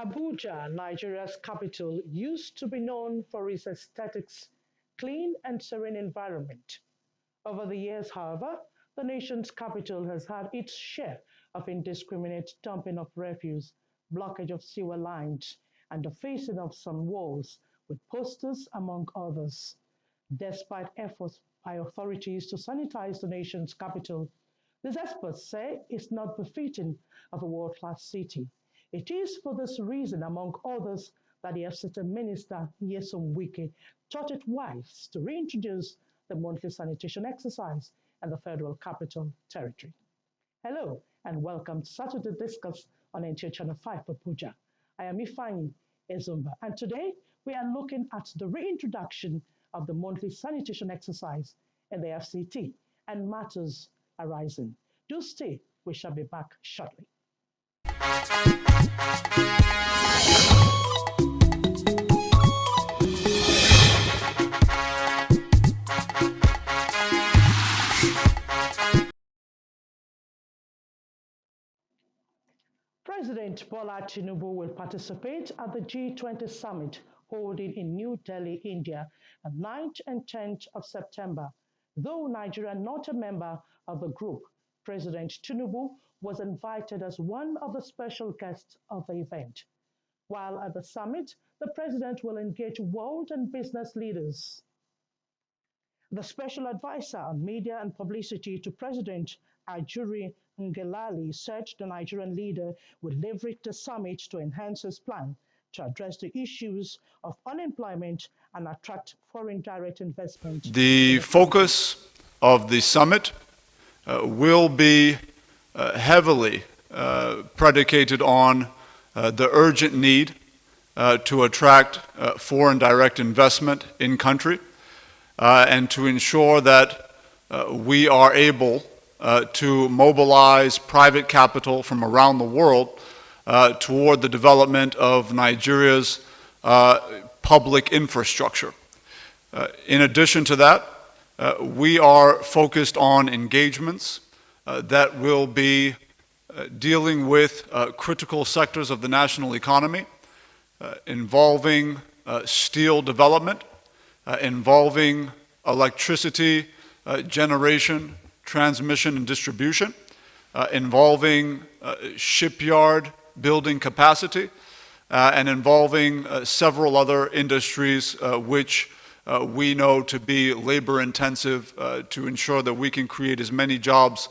Abuja, Nigeria's capital, used to be known for its aesthetics, clean and serene environment. Over the years, however, the nation's capital has had its share of indiscriminate dumping of refuse, blockage of sewer lines, and the facing of some walls with posters, among others. Despite efforts by authorities to sanitize the nation's capital, these experts say it's not befitting of a world-class city. It is for this reason, among others, that the FCT Minister Nyesom Wike thought it wise to reintroduce the monthly sanitation exercise in the Federal Capital Territory. Hello, and welcome to Saturday Discourse on NTA Channel 5 Abuja. I am Ifeanyi Ezumba, and today we are looking at the reintroduction of the monthly sanitation exercise in the FCT and matters arising. Do stay, we shall be back shortly. President Bola Tinubu will participate at the G20 summit holding in New Delhi, India, on 9th and 10th of September. Though Nigeria not a member of the group, President Tinubu was invited as one of the special guests of the event. While at the summit, the president will engage world and business leaders. The special advisor on media and publicity to President Ajuri Ngelale said the Nigerian leader would leverage the summit to enhance his plan to address the issues of unemployment and attract foreign direct investment. The focus of the summit will be heavily predicated on the urgent need to attract foreign direct investment in country and to ensure that we are able to mobilize private capital from around the world toward the development of Nigeria's public infrastructure. In addition to that, we are focused on engagements that will be dealing with critical sectors of the national economy, involving steel development, involving electricity generation, transmission, and distribution, involving shipyard building capacity, and involving several other industries which we know to be labor intensive to ensure that we can create as many jobs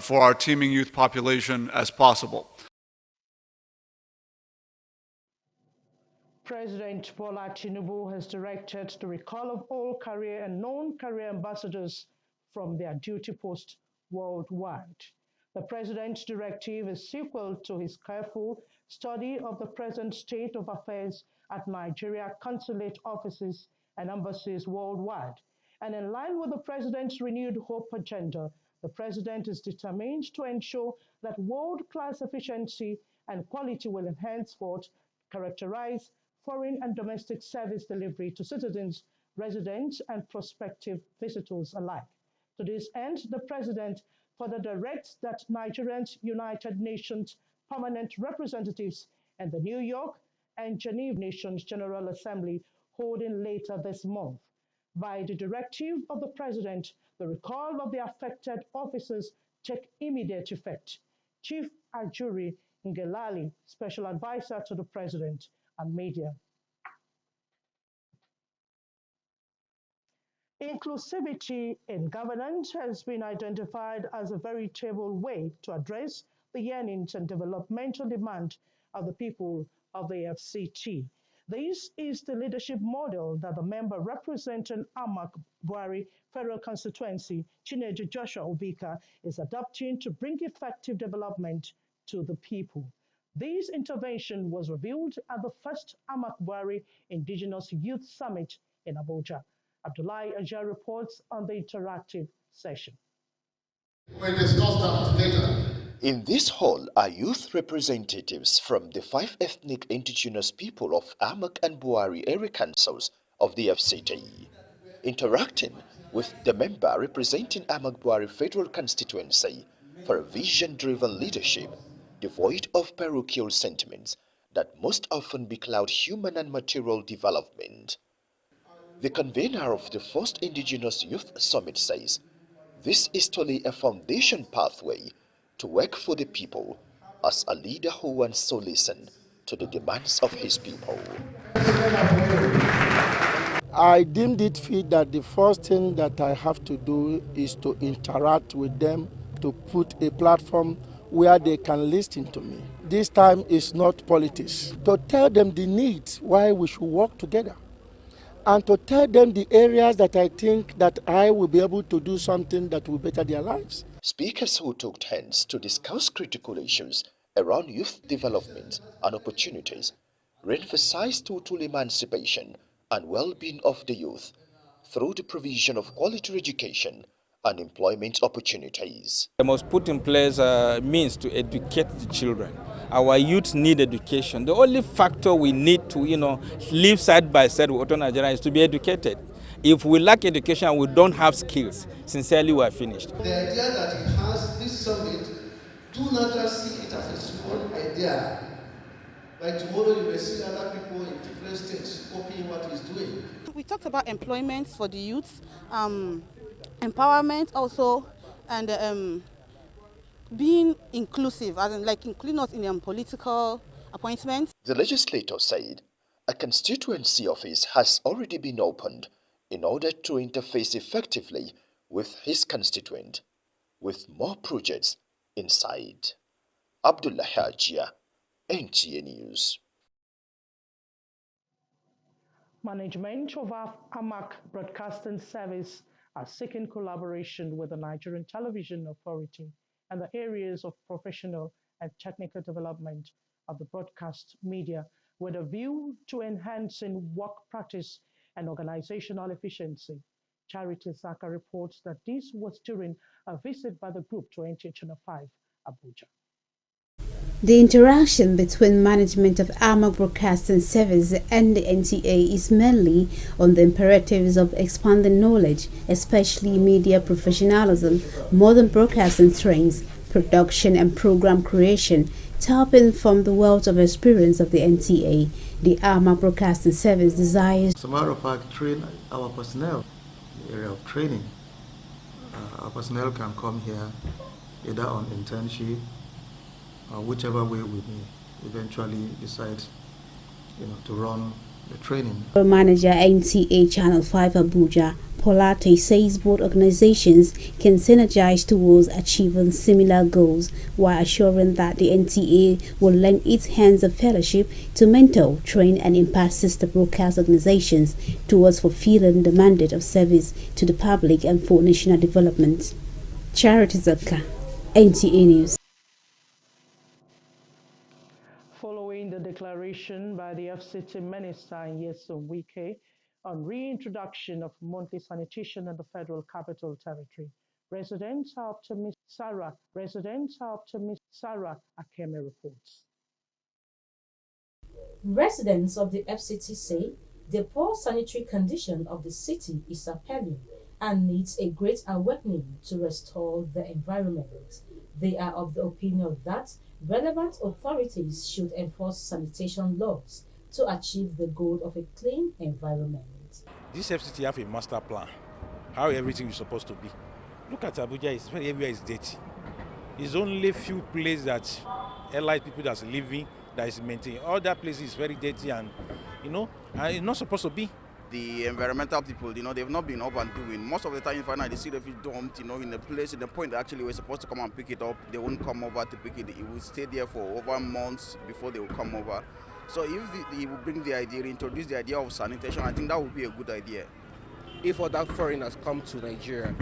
for our teeming youth population as possible. President Bola Tinubu has directed the recall of all career and non-career ambassadors from their duty posts worldwide. The president's directive is sequel to his careful study of the present state of affairs at Nigeria consulate offices and embassies worldwide. And in line with the president's renewed hope agenda, the president is determined to ensure that world-class efficiency and quality will henceforth characterize foreign and domestic service delivery to citizens, residents, and prospective visitors alike. To this end, the president further directs that Nigerians United Nations permanent representatives in the New York and Geneva Nations General Assembly holding later this month. By the directive of the president, the recall of the affected officers take immediate effect. Chief Ajuri Ngelale, Special Advisor to the President and Media. Inclusivity in governance has been identified as a veritable way to address the yearnings and developmental demand of the people of the FCT. This is the leadership model that the member representing Amak Buhari Federal Constituency, Chinedu Joshua Obika, is adopting to bring effective development to the people. This intervention was revealed at the first Amak Buhari Indigenous Youth Summit in Abuja. Abdullahi Ajar reports on the interactive session. We'll discuss that later. In this hall are youth representatives from the 5 ethnic indigenous people of Amak and Buhari area councils of the FCT, interacting with the member representing Amak Buhari Federal Constituency for a vision-driven leadership devoid of parochial sentiments that most often becloud human and material development. The convener of the first Indigenous Youth Summit says, this is to lay a foundation pathway to work for the people as a leader who wants to listen to the demands of his people. I deemed it fit that the first thing that I have to do is to interact with them, to put a platform where they can listen to me. This time is not politics. To tell them the needs, why we should work together, and to tell them the areas that I think that I will be able to do something that will better their lives. Speakers who took turns to discuss critical issues around youth development and opportunities re-emphasized total emancipation and well-being of the youth through the provision of quality education and employment opportunities. We must put in place means to educate the children. Our youth need education. The only factor we need to, live side by side with Auto Nigeria is to be educated. If we lack education and we don't have skills, sincerely we are finished. The idea that it has this summit, do not just see it as a small idea. Like tomorrow you may see other people in different states copying what he's doing. We talked about employment for the youth, empowerment also, and being inclusive, as in like including us in political appointments. The legislator said a constituency office has already been opened in order to interface effectively with his constituent, with more projects in sight. Abdullah Hajia, NTA News. Management of AMAC Broadcasting Service are seeking collaboration with the Nigerian Television Authority and the areas of professional and technical development of the broadcast media with a view to enhancing work practice and organizational efficiency. Charity Zaka reports that this was during a visit by the group to NTA Channel 5, Abuja. The interaction between management of AMAC Broadcasting Service and the NTA is mainly on the imperatives of expanding knowledge, especially media professionalism, modern broadcasting trends, production and program creation, tapping from the wealth of experience of the NTA. The AMAC Broadcasting Service desires, as a matter of fact, train our personnel in the area of training. Our personnel can come here either on internship, whichever way we may eventually decide, to run the training. Manager NTA Channel 5 Abuja, Polate, says both organizations can synergize towards achieving similar goals while assuring that the NTA will lend its hands of fellowship to mentor, train and impact sister broadcast organizations towards fulfilling the mandate of service to the public and for national development. Charity Zaka, NTA News. Following the declaration by the FCT Minister Nyesom Wike on reintroduction of monthly sanitation in the Federal Capital Territory, residents are optimistic. Sarah Akeme reports. Residents of the FCT say the poor sanitary condition of the city is appalling and needs a great awakening to restore the environment. They are of the opinion that relevant authorities should enforce sanitation laws to achieve the goal of a clean environment. This FCT have a master plan, how everything is supposed to be. Look at Abuja, everywhere is dirty. It's only few places that allied people that's living that is maintained. All that places is very dirty and and it's not supposed to be. The environmental people, they've not been up and doing. Most of the time, you find out they see the fish dumped, in a place, in the point that actually we're supposed to come and pick it up. They won't come over to pick it. It will stay there for over months before they will come over. So if they will bring the idea, introduce the idea of sanitation, I think that would be a good idea. If other foreigners come to Nigeria,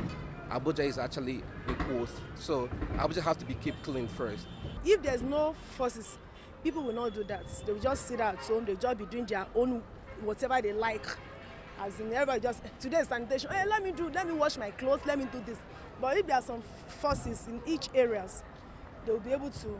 Abuja is actually a host. So Abuja has to be kept clean first. If there's no forces, people will not do that. They will just sit at home. They'll just be doing their own whatever they like. As in everybody just, today is sanitation, hey, let me wash my clothes, let me do this. But if there are some forces in each areas, they will be able to,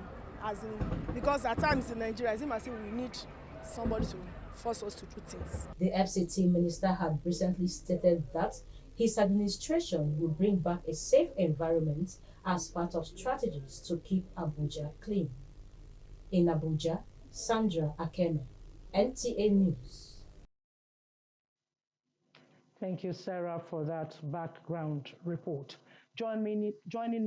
because at times in Nigeria, it seems as if we need somebody to force us to do things. The FCT minister had recently stated that his administration will bring back a safe environment as part of strategies to keep Abuja clean. In Abuja, Sandra Akeme, NTA News. Thank you, Sarah, for that background report. Joining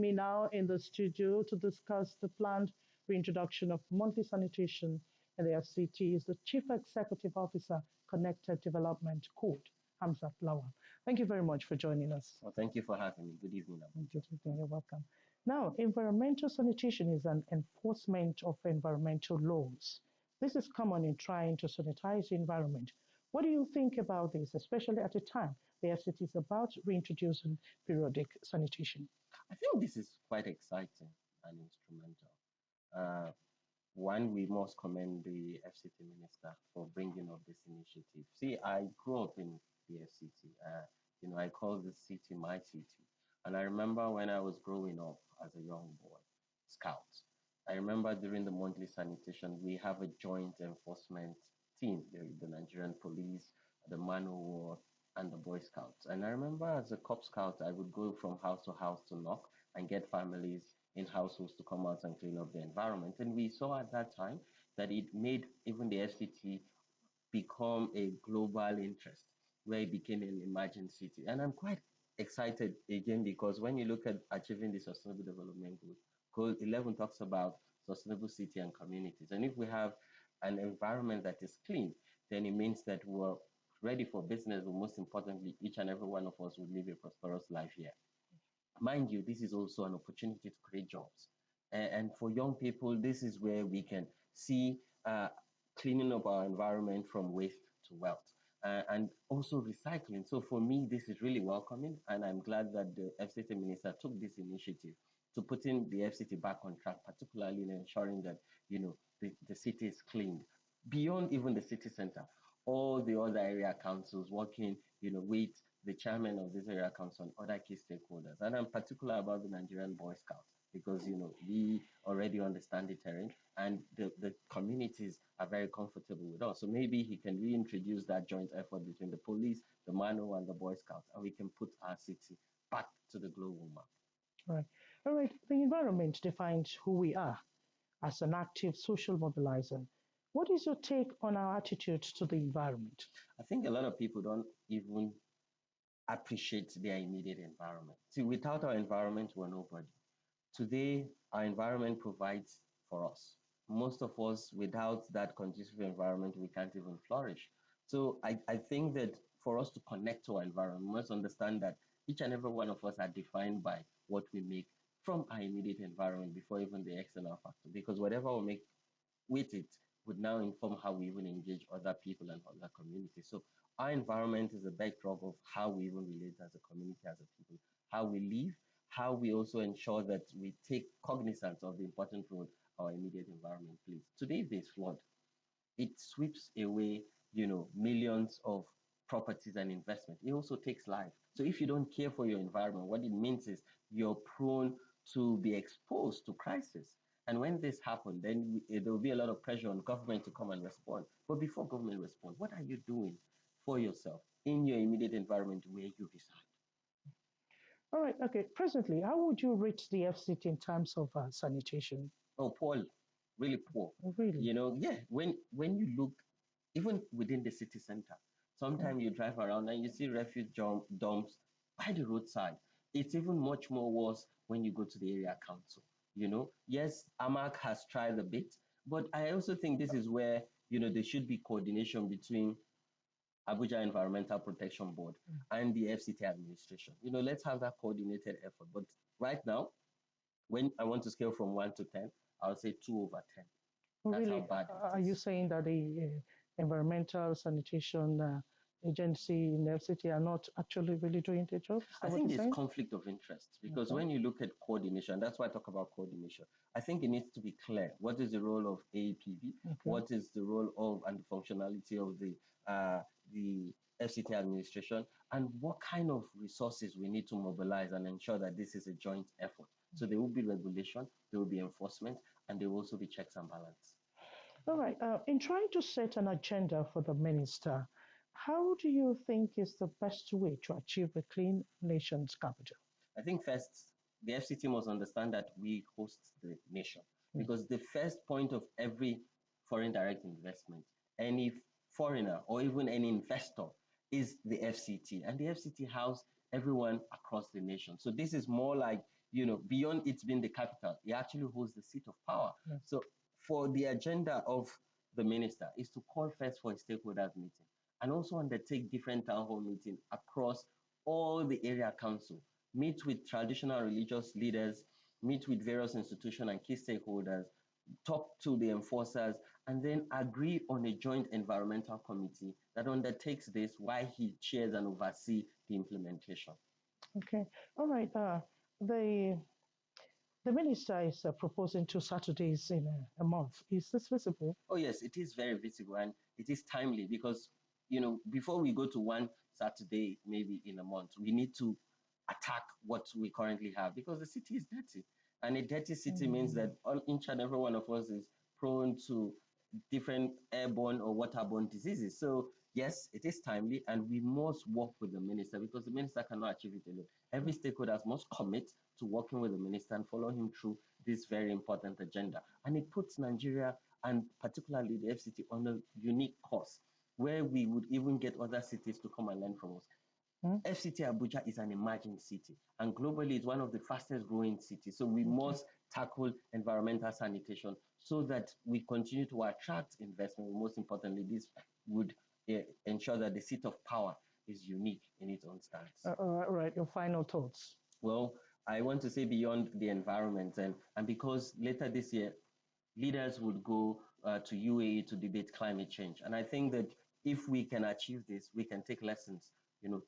me now in the studio to discuss the planned reintroduction of monthly sanitation in the FCT is the Chief Executive Officer, Connected Development Code, Hamzat Lawal. Thank you very much for joining us. Well, thank you for having me. Good evening. Good evening. You're welcome. Now, environmental sanitation is an enforcement of environmental laws. This is common in trying to sanitize the environment. What do you think about this, especially at a time the FCT is about reintroducing periodic sanitation? I think this is quite exciting and instrumental. One, we must commend the FCT minister for bringing up this initiative. See, I grew up in the FCT. I call the city my city. And I remember when I was growing up as a young boy, scout. I remember during the monthly sanitation, we have a joint enforcement team, the Nigerian police, the man o' war, and the Boy Scouts. And I remember as a Cub Scout, I would go from house to house to knock and get families in households to come out and clean up the environment. And we saw at that time that it made even the FCT become a global interest, where it became an emerging city. And I'm quite excited again because when you look at achieving the Sustainable Development Goal, Goal 11 talks about sustainable city and communities. And if we have an environment that is clean, then it means that we're ready for business, but most importantly, each and every one of us will live a prosperous life here. Mind you, this is also an opportunity to create jobs. And for young people, this is where we can see cleaning up our environment from waste to wealth. And also recycling. So for me, this is really welcoming, and I'm glad that the FCT minister took this initiative to putting the FCT back on track, particularly in ensuring that the city is cleaned beyond even the city center. All the other area councils working, with the chairman of this area council and other key stakeholders. And I'm particular about the Nigerian Boy Scouts because, we already understand the terrain and the communities are very comfortable with us. So maybe he can reintroduce that joint effort between the police, the MANO, and the Boy Scouts, and we can put our city back to the global map. Right. All right. The environment defines who we are as an active social mobilizer. What is your take on our attitude to the environment? I think a lot of people don't even appreciate their immediate environment. See, without our environment, we're nobody. Today, our environment provides for us. Most of us, without that conducive environment, we can't even flourish. So I think that for us to connect to our environment, we must understand that each and every one of us are defined by what we make from our immediate environment before even the external factor. Because whatever we make with it would now inform how we even engage other people and other communities. So our environment is a bedrock of how we even relate as a community, as a people, how we live, how we also ensure that we take cognizance of the important role our immediate environment plays. Today, if there's flood, it sweeps away, millions of properties and investment. It also takes life. So if you don't care for your environment, what it means is you're prone to be exposed to crisis. And when this happens, then there will be a lot of pressure on government to come and respond. But before government responds, what are you doing for yourself in your immediate environment where you reside? All right. Okay. Presently, how would you rate the FCT in terms of sanitation? Oh, poorly, really poor. Oh, really? When you look, even within the city center, sometimes you drive around and you see refuge dumps by the roadside. It's even much more worse when you go to the area council. Yes, AMAC has tried a bit, but I also think this is where there should be coordination between Abuja Environmental Protection Board and the FCT administration. Let's have that coordinated effort. But right now, when I want to scale from 1 to 10, I would say 2/10. Oh, That's really? how bad Are you saying that the environmental sanitation agency in the FCT are not actually really doing their job? I think there's conflict of interest because when you look at coordination, that's why I talk about coordination. I think it needs to be clear. What is the role of AAPB? Okay. What is the role of and the functionality of the FCT administration? And what kind of resources we need to mobilize and ensure that this is a joint effort? So there will be regulation, there will be enforcement, and there will also be checks and balance. All right. In trying to set an agenda for the minister, how do you think is the best way to achieve a clean nation's capital? I think first, the FCT must understand that we host the nation because the first point of every foreign direct investment, any foreigner or even any investor is the FCT. And the FCT house everyone across the nation. So this is more like, beyond it being the capital, it actually holds the seat of power. Yes. So for the agenda of the minister is to call first for a stakeholders meeting and also undertake different town hall meetings across all the area council, meet with traditional religious leaders, meet with various institutions and key stakeholders, talk to the enforcers, and then agree on a joint environmental committee that undertakes this while he chairs and oversees the implementation. Okay. All right. The minister is proposing 2 Saturdays in a month. Is this visible? Oh yes, it is very visible and it is timely because, before we go to 1 Saturday maybe in a month, we need to attack what we currently have because the city is dirty. And a dirty city means that each and every one of us is prone to different airborne or waterborne diseases. So yes, it is timely and we must work with the minister because the minister cannot achieve it alone. Every stakeholder must commit to working with the minister and follow him through this very important agenda. And it puts Nigeria and particularly the FCT on a unique course where we would even get other cities to come and learn from us. FCT Abuja is an emerging city and globally it's one of the fastest growing cities. So we must tackle environmental sanitation so that we continue to attract investment. Most importantly, this would ensure that the seat of power is unique in its own stance. All right, your final thoughts. Well, I want to say beyond the environment and because later this year, leaders would go to UAE to debate climate change. And I think that if we can achieve this, we can take lessons,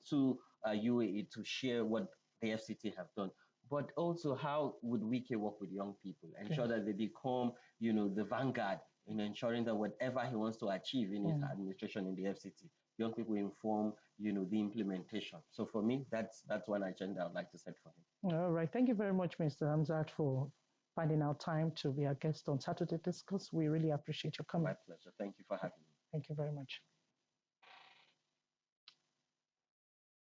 to UAE to share what the FCT have done. But also, how would WIKE work with young people, ensure that they become, the vanguard in ensuring that whatever he wants to achieve in his administration in the FCT, young people inform, the implementation. So for me, that's one agenda I'd like to set for him. All right. Thank you very much, Mr. Hamzat, for finding out time to be our guest on Saturday Discourse. We really appreciate your coming. My pleasure. Thank you for having me. Thank you very much.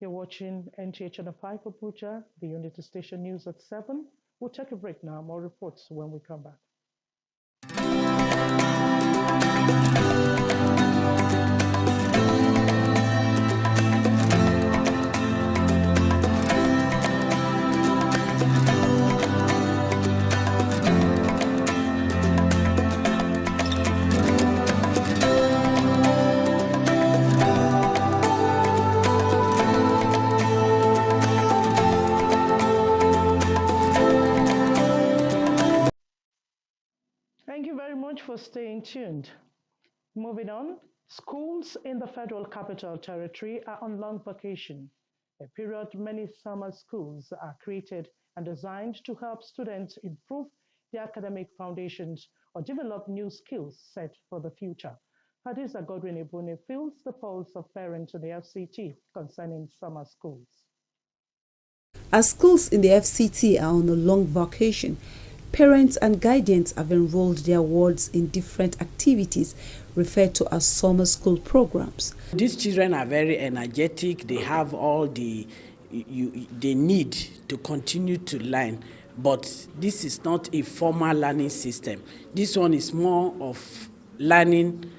You're watching NTA Channel 5 Abuja, the Unity Station News at 7. We'll take a break now. More reports when we come back. Thank you very much for staying tuned. Moving on, schools in the Federal Capital Territory are on long vacation, a period many summer schools are created and designed to help students improve their academic foundations or develop new skills set for the future. Hadiza Godwin Ebune feels the pulse of parents in the FCT concerning summer schools. As schools in the FCT are on a long vacation, parents and guardians have enrolled their wards in different activities referred to as summer school programs. These children are very energetic. They have all they need to continue to learn. But this is not a formal learning system. This one is more of learning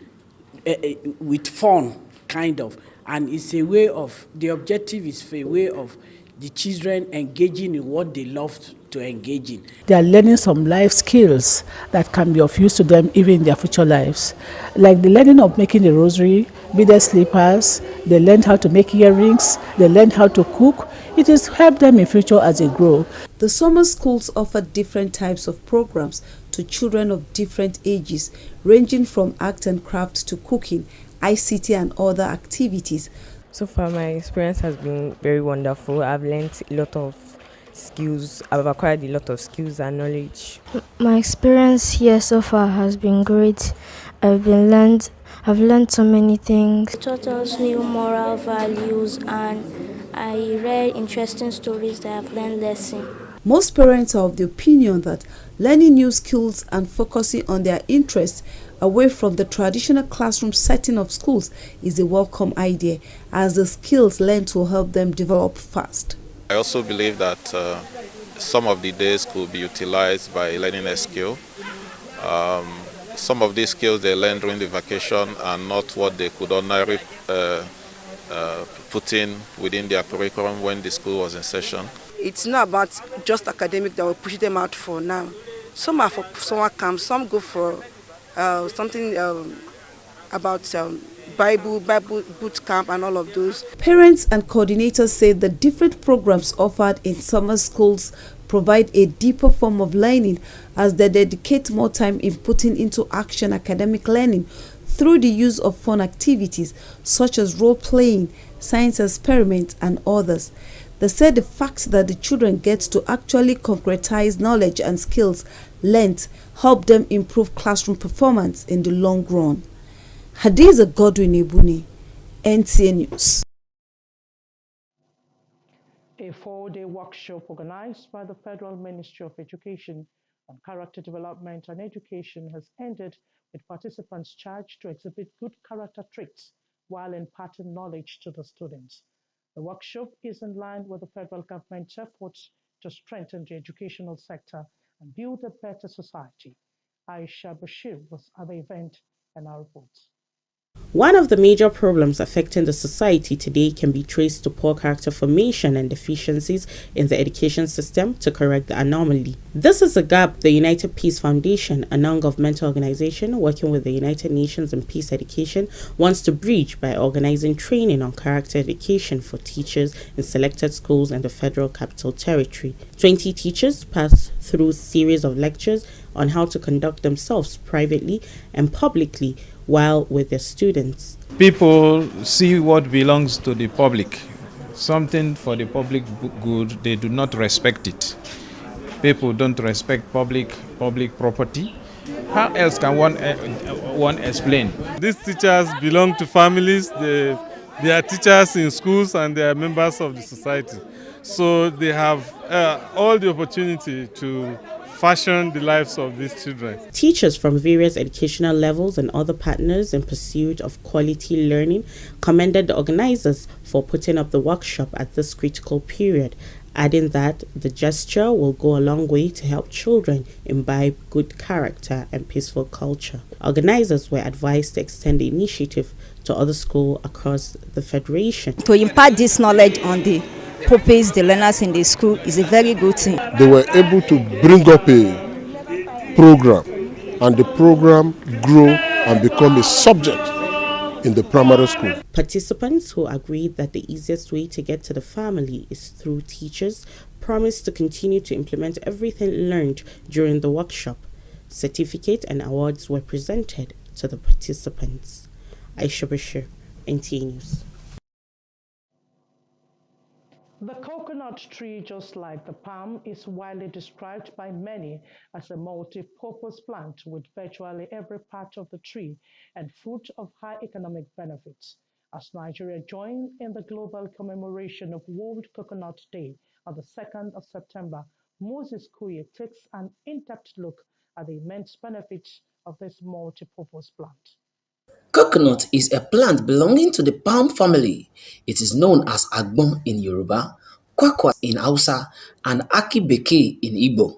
with fun, kind of. And it's a way of, the objective is a way of the children engaging in what they love to engage in. They are learning some life skills that can be of use to them even in their future lives. Like the learning of making the rosary, beaded slippers, they learned how to make earrings, they learned how to cook. It has helped them in future as they grow. The summer schools offer different types of programs to children of different ages, ranging from art and craft to cooking, ICT and other activities. So far, my experience has been very wonderful. I've learned a lot of skills. I've acquired a lot of skills and knowledge. My experience here so far has been great. I've learned so many things. It taught us new moral values and I read interesting stories that I've learned lessons. Most parents are of the opinion that learning new skills and focusing on their interests away from the traditional classroom setting of schools is a welcome idea, as the skills learned will help them develop fast. I also believe that some of the days could be utilized by learning a skill. some of these skills they learn during the vacation are not what they could ordinarily put in within their curriculum when the school was in session. It's not about just academic that will push them out for now. Some are for summer camp, some go for something about Bible boot camp and all of those. Parents and coordinators say the different programs offered in summer schools provide a deeper form of learning as they dedicate more time in putting into action academic learning through the use of fun activities such as role-playing, science experiments, and others. They said the fact that the children get to actually concretize knowledge and skills learnt help them improve classroom performance in the long run. Hadiza Godwin Ebuni, NTA News. A 4-day workshop organized by the Federal Ministry of Education on Character Development and Education has ended with participants charged to exhibit good character traits while imparting knowledge to the students. The workshop is in line with the federal government's efforts to strengthen the educational sector and build a better society. Aisha Bashir was at the event and our reports. One of the major problems affecting the society today can be traced to poor character formation and deficiencies in the education system to correct the anomaly. This is a gap the United Peace Foundation, a non-governmental organization working with the United Nations in peace education, wants to bridge by organizing training on character education for teachers in selected schools in the Federal Capital Territory. 20 teachers pass through a series of lectures on how to conduct themselves privately and publicly while with their students. People see what belongs to the public, something for the public good, they do not respect it. People don't respect public property. How else can one explain? These teachers belong to families, they are teachers in schools and they are members of the society. So they have all the opportunity to fashion the lives of these children. Teachers from various educational levels and other partners in pursuit of quality learning commended the organizers for putting up the workshop at this critical period, adding that the gesture will go a long way to help children imbibe good character and peaceful culture. Organizers were advised to extend the initiative to other schools across the Federation. To impart this knowledge on the pupils, the learners in the school is a very good thing. They were able to bring up a program, and the program grew and become a subject in the primary school. Participants who agreed that the easiest way to get to the family is through teachers promised to continue to implement everything learned during the workshop. Certificate and awards were presented to the participants. Aisha Bashir, NTA News. The coconut tree, just like the palm, is widely described by many as a multi-purpose plant with virtually every part of the tree and fruit of high economic benefits. As Nigeria joined in the global commemoration of World Coconut Day on the 2nd of September, Moses Kuye takes an in-depth look at the immense benefits of this multi-purpose plant. Coconut is a plant belonging to the palm family. It is known as agbon in Yoruba, kwakwa in Hausa, and aki beke in Igbo.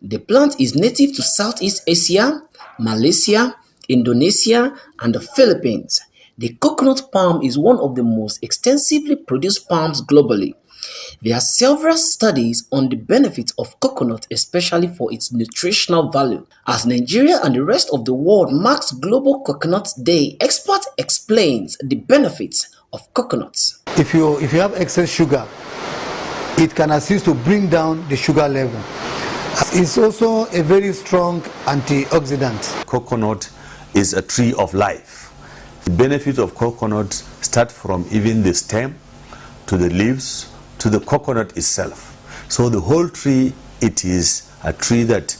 The plant is native to Southeast Asia, Malaysia, Indonesia, and the Philippines. The coconut palm is one of the most extensively produced palms globally. There are several studies on the benefits of coconut, especially for its nutritional value. As Nigeria and the rest of the world marks Global Coconut Day, expert explains the benefits of coconuts. If you have excess sugar, it can assist to bring down the sugar level. It's also a very strong antioxidant. Coconut is a tree of life. The benefits of coconut start from even the stem to the leaves to the coconut itself. So the whole tree, it is a tree that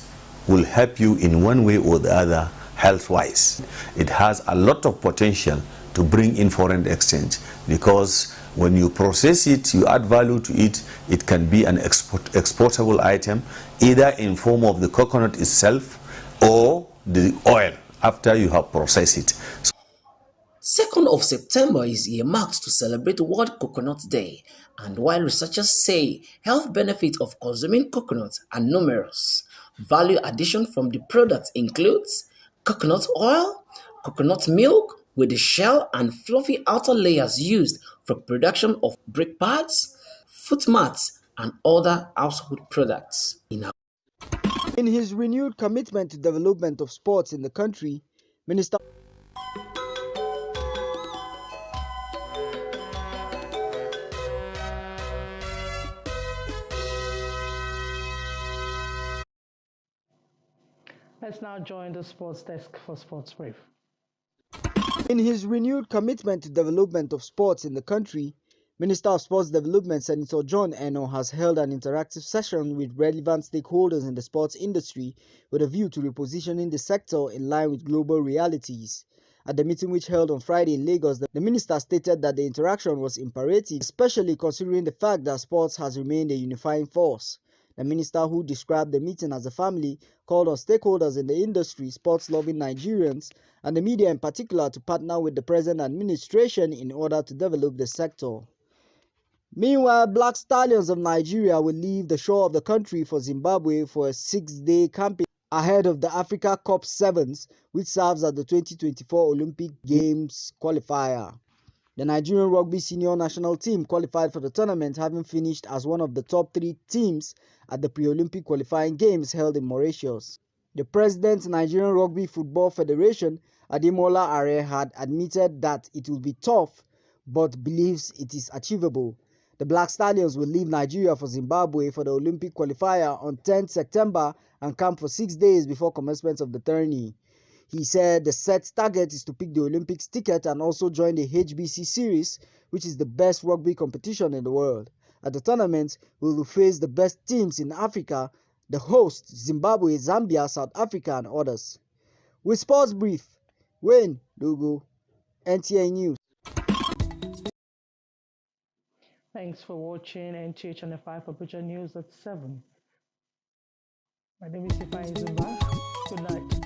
will help you in one way or the other health-wise. It has a lot of potential to bring in foreign exchange because when you process it, you add value to it, it can be an exportable item either in form of the coconut itself or the oil after you have processed it. 2nd of September is earmarked to celebrate World Coconut Day, and while researchers say health benefits of consuming coconut are numerous, value addition from the product includes coconut oil, coconut milk with the shell and fluffy outer layers used for production of brake pads, foot mats, and other household products. In his renewed commitment to development of sports in the country, Minister Let's now join the sports desk for Sports Brief. In his renewed commitment to development of sports in the country, Minister of Sports Development Senator John Eno has held an interactive session with relevant stakeholders in the sports industry with a view to repositioning the sector in line with global realities. At the meeting which held on Friday in Lagos, the minister stated that the interaction was imperative, especially considering the fact that sports has remained a unifying force. The minister, who described the meeting as a family, called on stakeholders in the industry, sports-loving Nigerians, and the media in particular to partner with the present administration in order to develop the sector. Meanwhile, Black Stallions of Nigeria will leave the shore of the country for Zimbabwe for a 6-day campaign ahead of the Africa Cup Sevens, which serves as the 2024 Olympic Games qualifier. The Nigerian rugby senior national team qualified for the tournament, having finished as one of the top 3 teams at the pre-Olympic qualifying games held in Mauritius. The president of Nigerian Rugby Football Federation, Ademola Are, had admitted that it will be tough, but believes it is achievable. The Black Stallions will leave Nigeria for Zimbabwe for the Olympic qualifier on 10 September and camp for 6 days before commencement of the tourney. He said the set target is to pick the Olympics ticket and also join the HBC series, which is the best rugby competition in the world. At the tournament, we will face the best teams in Africa, the hosts Zimbabwe, Zambia, South Africa, and others. With Sports Brief, Wayne Dogo, NTA News. Thanks for watching NTA Channel 5 Abuja News at 7. My name is Ifeanyi Zumba. Good night.